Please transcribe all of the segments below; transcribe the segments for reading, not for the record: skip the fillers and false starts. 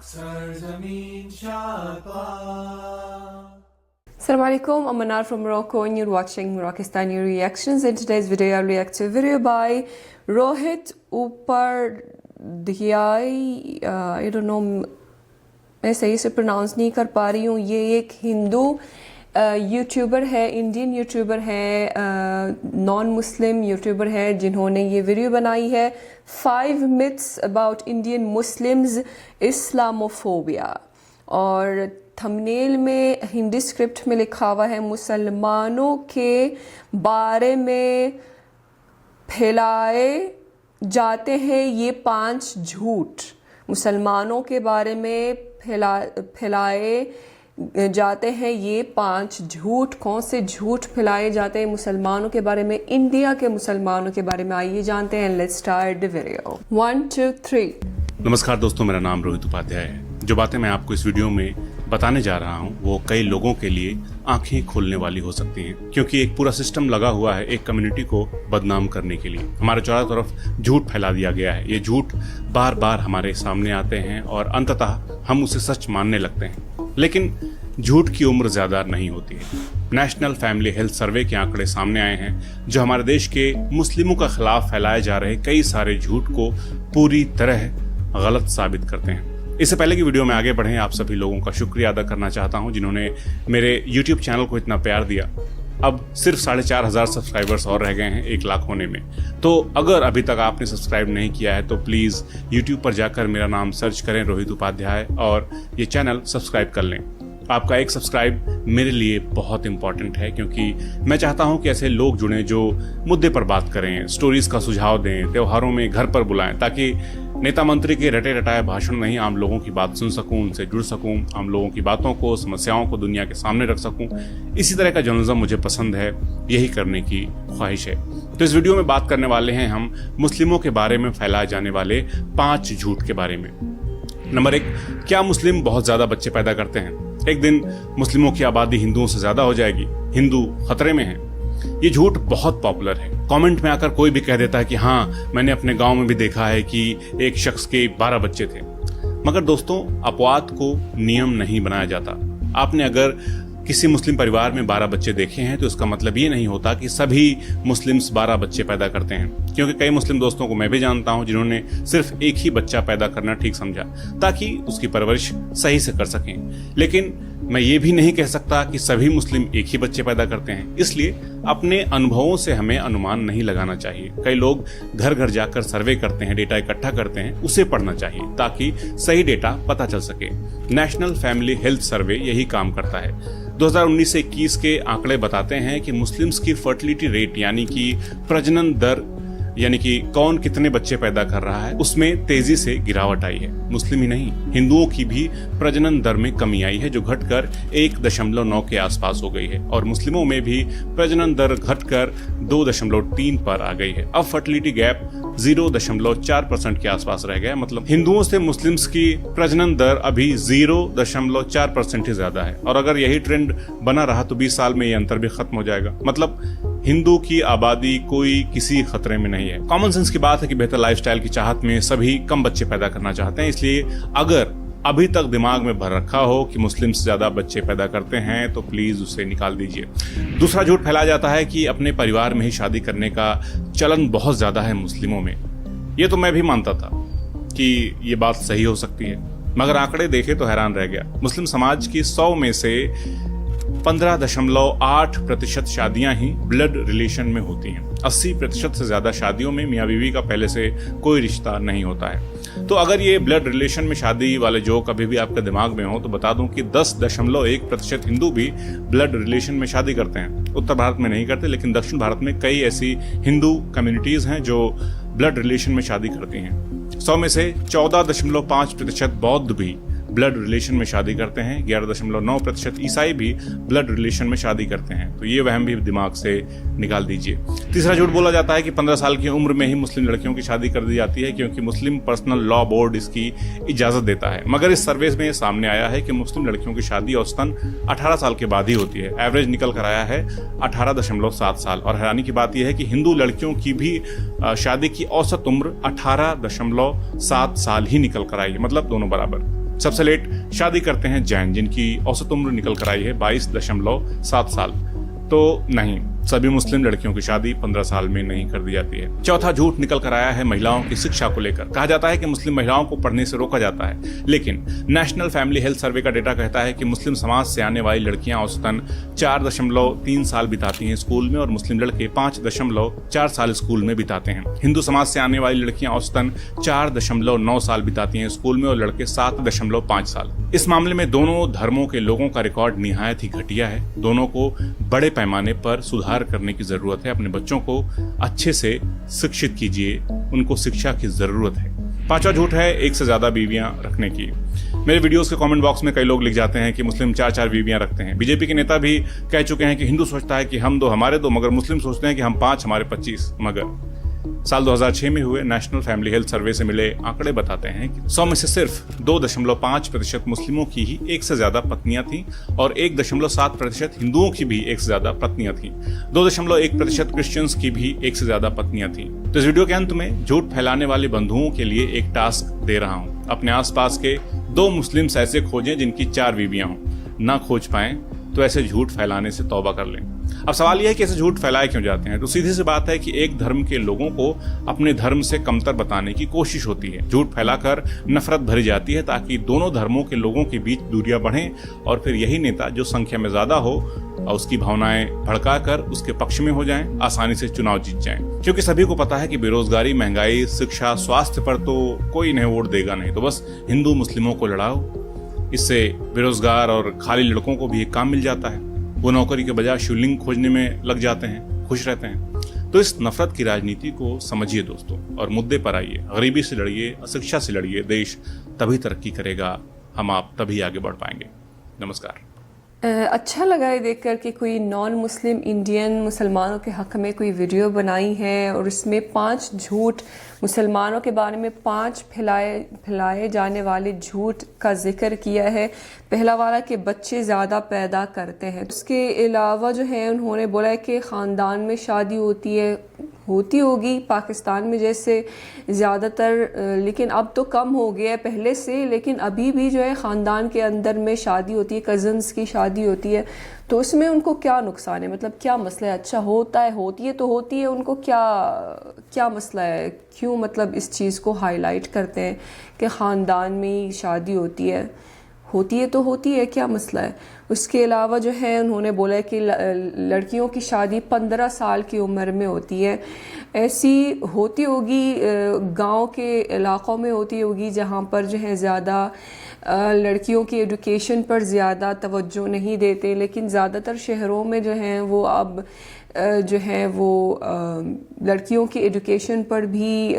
Sarzamin Shapa. Assalamu alaikum, I'm Manar from Morocco and you're watching Moroccastani Reactions. In today's video, I'll react to a video by Rohit Upadhyay. I don't know, मैं सही से pronounce नहीं कर पा रही हूँ. ये एक हिंदू यूट्यूबर है, इंडियन यूट्यूबर है, नॉन मुस्लिम यूट्यूबर है जिन्होंने ये वीडियो बनाई है 5 myths about Indian Muslims Islamophobia. और थंबनेल में हिंदी स्क्रिप्ट में लिखा हुआ है मुसलमानों के बारे में फैलाए जाते हैं ये 5 झूठ. मुसलमानों के बारे में फैलाए जाते हैं ये 5 झूठ. कौन से झूठ फैलाए जाते हैं मुसलमानों के बारे में, इंडिया के मुसलमानों के बारे में, आइए जानते हैं. Let's start the video. 1 2 3. नमस्कार दोस्तों, मेरा नाम रोहित उपाध्याय है. जो बातें मैं आपको इस वीडियो में बताने जा रहा हूं वो कई लोगों के लिए आंखें खोलने वाली हो सकती हैं, क्योंकि एक पूरा सिस्टम लगा हुआ है एक कम्युनिटी को बदनाम करने के लिए. हमारे चारों तरफ झूठ फैला दिया गया है. ये झूठ बार बार हमारे सामने आते हैं और अंततः हम उसे सच मानने लगते हैं. लेकिन झूठ की उम्र ज्यादा नहीं होती है. नेशनल फैमिली हेल्थ सर्वे के आंकड़े सामने आए हैं जो हमारे देश के मुस्लिमों के खिलाफ फैलाए जा रहे कई सारे झूठ को पूरी तरह गलत साबित करते हैं. इससे पहले की वीडियो में आगे बढ़ें, आप सभी लोगों का शुक्रिया अदा करना चाहता हूं जिन्होंने मेरे YouTube चैनल को इतना प्यार दिया. अब सिर्फ 4,500 सब्सक्राइबर्स और रह गए हैं 1 लाख होने में. तो अगर अभी तक आपने सब्सक्राइब नहीं किया है तो प्लीज़ YouTube पर जाकर मेरा नाम सर्च करें रोहित उपाध्याय और ये चैनल सब्सक्राइब कर लें. आपका एक सब्सक्राइब मेरे लिए बहुत इंपॉर्टेंट है, क्योंकि मैं चाहता हूं कि ऐसे लोग जुड़ें जो मुद्दे पर बात करें, स्टोरीज का सुझाव दें, त्योहारों में घर पर बुलाएं, ताकि नेता मंत्री के रटे रटाए भाषण नहीं, आम लोगों की बात सुन सकूं, उनसे जुड़ सकूं, आम लोगों की बातों को, समस्याओं को दुनिया के सामने रख सकूं. इसी तरह का जर्नलिज्म मुझे पसंद है, यही करने की ख्वाहिश है. तो इस वीडियो में बात करने वाले हैं हम मुस्लिमों के बारे में फैलाए जाने वाले 5 झूठ के बारे में. नंबर 1, क्या मुस्लिम बहुत ज्यादा बच्चे पैदा करते हैं? एक दिन मुस्लिमों की आबादी हिंदुओं से ज्यादा हो जाएगी, हिंदू खतरे में हैं. ये झूठ बहुत पॉपुलर है. कमेंट में आकर कोई भी कह देता है कि हाँ, मैंने अपने गांव में भी देखा है कि एक शख्स के 12 बच्चे थे. मगर दोस्तों, अपवाद को नियम नहीं बनाया जाता. आपने अगर किसी मुस्लिम परिवार में 12 बच्चे देखे हैं तो इसका मतलब ये नहीं होता कि सभी मुस्लिम्स 12 बच्चे पैदा करते हैं, क्योंकि कई मुस्लिम दोस्तों को मैं भी जानता हूं जिन्होंने सिर्फ एक ही बच्चा पैदा करना ठीक समझा ताकि उसकी परवरिश सही से कर सकें. लेकिन मैं ये भी नहीं कह सकता कि सभी मुस्लिम एक ही बच्चे पैदा करते हैं. इसलिए अपने अनुभवों से हमें अनुमान नहीं लगाना चाहिए. कई लोग घर घर जाकर सर्वे करते हैं, डेटा इकट्ठा करते हैं, उसे पढ़ना चाहिए ताकि सही डेटा पता चल सके. नेशनल फैमिली हेल्थ सर्वे यही काम करता है. 2019 से 21 के आंकड़े बताते हैं कि मुस्लिम्स की फर्टिलिटी रेट यानी कि प्रजनन दर, यानी कि कौन कितने बच्चे पैदा कर रहा है, उसमें तेजी से गिरावट आई है. मुस्लिम ही नहीं, हिंदुओं की भी प्रजनन दर में कमी आई है जो घटकर 1.9 के आसपास हो गई है. और मुस्लिमों में भी प्रजनन दर घटकर 2.3 पर आ गई है. अब फर्टिलिटी गैप 0.4% के आसपास रह गया. मतलब हिंदुओं से मुस्लिम्स की प्रजनन दर अभी 0.4% ही ज्यादा है. और अगर यही ट्रेंड बना रहा तो 20 साल में ये अंतर भी खत्म हो जाएगा. मतलब हिंदू की आबादी कोई किसी खतरे में नहीं है. कॉमन सेंस की बात है कि बेहतर लाइफस्टाइल की चाहत में सभी कम बच्चे पैदा करना चाहते हैं. इसलिए अगर अभी तक दिमाग में भर रखा हो कि मुस्लिम्स ज्यादा बच्चे पैदा करते हैं तो प्लीज उसे निकाल दीजिए. दूसरा झूठ फैलाया जाता है कि अपने परिवार में ही शादी करने का चलन बहुत ज्यादा है मुस्लिमों में. ये तो मैं भी मानता था कि ये बात सही हो सकती है, मगर आंकड़े देखे तो हैरान रह गया. मुस्लिम समाज की 100 में से 15.8% शादियां ही ब्लड रिलेशन में होती हैं. 80% से ज्यादा शादियों में मियाँ बीवी का पहले से कोई रिश्ता नहीं होता है. तो अगर ये ब्लड रिलेशन में शादी वाले जोक अभी भी आपके दिमाग में हो तो बता दूं कि 10.1% हिंदू भी ब्लड रिलेशन में शादी करते हैं. उत्तर भारत में नहीं करते, लेकिन दक्षिण भारत में कई ऐसी हिंदू कम्युनिटीज हैं जो ब्लड रिलेशन में शादी करती हैं. 100 में से 14.5% बौद्ध भी ब्लड रिलेशन में शादी करते हैं. 11.9% ईसाई भी ब्लड रिलेशन में शादी करते हैं. तो ये वहम भी दिमाग से निकाल दीजिए. तीसरा झूठ बोला जाता है कि 15 साल की उम्र में ही मुस्लिम लड़कियों की शादी कर दी जाती है, क्योंकि मुस्लिम पर्सनल लॉ बोर्ड इसकी इजाजत देता है. मगर इस सर्वे में सामने आया है कि मुस्लिम लड़कियों की शादी औसतन 18 साल के बाद ही होती है. एवरेज निकल कर आया है 18.7 साल. और हैरानी की बात यह है कि हिंदू लड़कियों की भी शादी की औसत उम्र 18.7 साल ही निकल कर आई है, मतलब दोनों बराबर. सबसे लेट शादी करते हैं जैन, जिनकी औसत उम्र निकल कर आई है 22.7 साल। तो नहीं, सभी मुस्लिम लड़कियों की शादी 15 साल में नहीं कर दी जाती है। चौथा झूठ निकल कर आया है महिलाओं की शिक्षा को लेकर। कहा जाता है कि मुस्लिम महिलाओं को पढ़ने से रोका जाता है, लेकिन नेशनल फैमिली हेल्थ सर्वे का डेटा कहता है कि मुस्लिम समाज से आने वाली लड़कियां औसतन 4.3 साल बिताती हैं स्कूल में और मुस्लिम लड़के 5.4 साल स्कूल में बिताते हैं। हिंदू समाज से आने वाली लड़कियां औसतन 4.9 साल बिताती हैं स्कूल में और लड़के 7.5 साल। इस मामले में दोनों धर्मों के लोगों का रिकॉर्ड निहायत ही घटिया है। दोनों को बड़े पैमाने पर सुधार करने की जरूरत है। अपने बच्चों को अच्छे से शिक्षित कीजिए, उनको शिक्षा की जरूरत है। पांचवा झूठ है एक से ज्यादा बीवियां रखने की। मेरे वीडियोस के कमेंट बॉक्स में कई लोग लिख जाते हैं कि मुस्लिम 4 बीवियां रखते हैं। बीजेपी के नेता भी कह चुके हैं कि हिंदू सोचता है कि हम 2 हमारे 2, मगर मुस्लिम सोचते हैं कि हम 5 हमारे 25। मगर साल 2006 में हुए नेशनल फैमिली हेल्थ सर्वे से मिले आंकड़े बताते हैं कि 100 में से सिर्फ 2.5% मुस्लिमों की ही एक से ज्यादा पत्नियां थीं और 1.7% हिंदुओं की भी एक से ज्यादा पत्नियां थीं। 2.1% क्रिश्चियंस की भी एक से ज्यादा पत्नियां थीं। तो इस वीडियो के अंत में झूठ फैलाने वाले बंधुओं के लिए एक टास्क दे रहा हूं। अपने आसपास के 2 मुस्लिम्स ऐसे खोजें जिनकी 4 बीवियां हों। ना खोज पाएं तो ऐसे झूठ फैलाने से तौबा कर लें। अब सवाल यह है कि ऐसे झूठ फैलाए क्यों जाते हैं? तो सीधी सी बात है कि एक धर्म के लोगों को अपने धर्म से कमतर बताने की कोशिश होती है। झूठ फैलाकर नफरत भरी जाती है ताकि दोनों धर्मों के लोगों के बीच दूरियां बढ़ें और फिर यही नेता जो संख्या में ज्यादा हो और उसकी भावनाएं भड़काकर उसके पक्ष में हो जाएं, आसानी से चुनाव जीत जाएं। क्योंकि सभी को पता है कि बेरोजगारी, महंगाई, शिक्षा, स्वास्थ्य पर तो कोई इन्हें वोट देगा नहीं, तो बस हिंदू मुस्लिमों को लड़ाओ। इससे बेरोजगार और खाली लड़कों को भी एक काम मिल जाता है। वो नौकरी के बजाय शिवलिंग खोजने में लग जाते हैं, खुश रहते हैं। तो इस नफरत की राजनीति को समझिए दोस्तों और मुद्दे पर आइए। गरीबी से लड़िए, अशिक्षा से लड़िए। देश तभी तरक्की करेगा, हम आप तभी आगे बढ़ पाएंगे। नमस्कार। अच्छा लगा ये देखकर कि कोई नॉन मुस्लिम इंडियन मुसलमानों के हक़ में कोई वीडियो बनाई है और इसमें 5 झूठ मुसलमानों के बारे में 5 फैलाए जाने वाले झूठ का जिक्र किया है। पहला वाला कि बच्चे ज़्यादा पैदा करते हैं। उसके अलावा जो है उन्होंने बोला है कि ख़ानदान में शादी होती होगी पाकिस्तान में जैसे ज़्यादातर, लेकिन अब तो कम हो गया है पहले से, लेकिन अभी भी जो है ख़ानदान के अंदर में शादी होती है, कज़न्स की शादी होती है। तो उसमें उनको क्या नुकसान है, मतलब क्या मसला है? अच्छा होता है, होती है तो होती है, उनको क्या मसला है? क्यों मतलब इस चीज़ को हाईलाइट करते हैं कि ख़ानदान में ही शादी होती है तो होती है, क्या मसला है? उसके अलावा जो है उन्होंने बोला है कि लड़कियों की शादी 15 साल की उम्र में होती है। ऐसी होती होगी, गांव के इलाक़ों में होती होगी जहां पर जो है ज़्यादा लड़कियों की एजुकेशन पर ज़्यादा तवज्जो नहीं देते, लेकिन ज़्यादातर शहरों में जो है वो अब जो है वो लड़कियों की एजुकेशन पर भी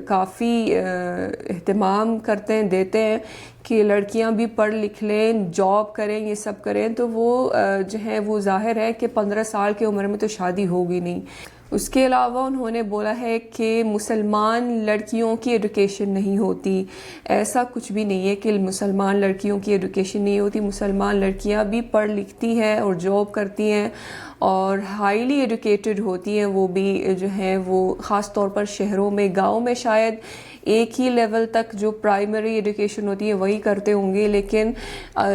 काफ़ी एहतमाम देते हैं कि लड़कियां भी पढ़ लिख लें, जॉब करें, ये सब करें। तो वो जो है वो जाहिर है कि 15 साल की उम्र में तो शादी होगी नहीं। उसके अलावा उन्होंने बोला है कि मुसलमान लड़कियों की एजुकेशन नहीं होती। ऐसा कुछ भी नहीं है कि मुसलमान लड़कियों की एजुकेशन नहीं होती। मुसलमान लड़कियां भी पढ़ लिखती हैं और जॉब करती हैं और हाईली एजुकेटेड होती हैं। वो भी जो है वो ख़ास तौर पर शहरों में, गाँव में शायद एक ही लेवल तक जो प्राइमरी एजुकेशन होती है वही करते होंगे, लेकिन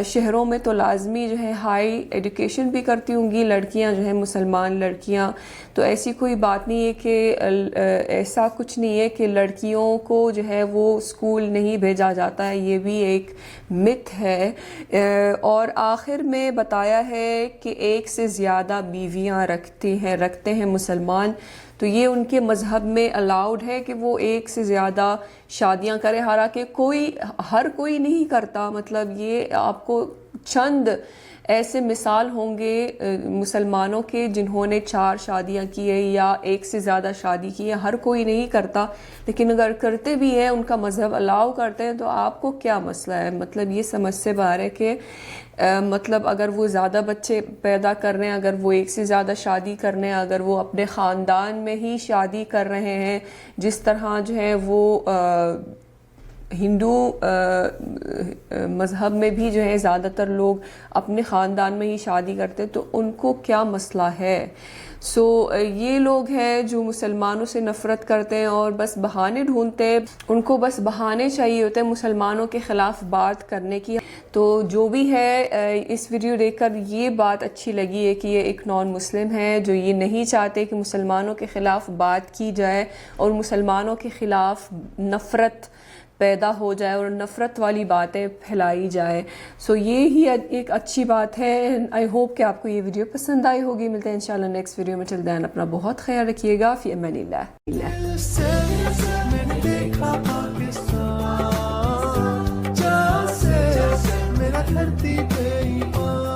शहरों में तो लाजमी जो है हाई एजुकेशन भी करती होंगी लड़कियां, जो है मुसलमान लड़कियां। तो ऐसी कोई बात नहीं है कि ऐसा कुछ नहीं है कि लड़कियों को जो है वो स्कूल नहीं भेजा जाता है, ये भी एक मिथ है। और आखिर में बताया है कि 1 से ज़्यादा बीवियां रखते हैं मुसलमान। तो ये उनके मज़हब में अलाउड है कि वो 1 से ज़्यादा शादियां करें, हालांकि हर कोई नहीं करता। मतलब ये आपको चंद ऐसे मिसाल होंगे मुसलमानों के जिन्होंने 4 शादियां की है या 1 से ज़्यादा शादी की है। हर कोई नहीं करता, लेकिन अगर करते भी हैं, उनका मज़हब अलाउ करते हैं, तो आपको क्या मसला है? मतलब ये समझ से बाहर है कि मतलब अगर वो ज़्यादा बच्चे पैदा कर रहे हैं, अगर वो 1 से ज़्यादा शादी कर रहे हैं, अगर वो अपने ख़ानदान में ही शादी कर रहे हैं, जिस तरह जो है वो हिंदू मज़हब में भी जो है ज़्यादातर लोग अपने ख़ानदान में ही शादी करते हैं, तो उनको क्या मसला है? सो ये लोग हैं जो मुसलमानों से नफ़रत करते हैं और बस बहाने ढूंढते हैं, उनको बस बहाने चाहिए होते हैं मुसलमानों के ख़िलाफ़ बात करने की। तो जो भी है इस वीडियो देखकर ये बात अच्छी लगी है कि ये एक नॉन मुस्लिम है जो ये नहीं चाहते कि मुसलमानों के ख़िलाफ़ बात की जाए और मुसलमानों के ख़िलाफ़ नफ़रत पैदा हो जाए और नफ़रत वाली बातें फैलाई जाए। सो ये ही एक अच्छी बात है। आई होप कि आपको ये वीडियो पसंद आई होगी। मिलते हैं इंशाल्लाह नेक्स्ट वीडियो में। टिल देन अपना बहुत ख्याल रखिएगा। फ़ी अमानिल्लाह। मैंने देखा पाकिस्तान, जहाँ से मेरा धरती पे ईमान।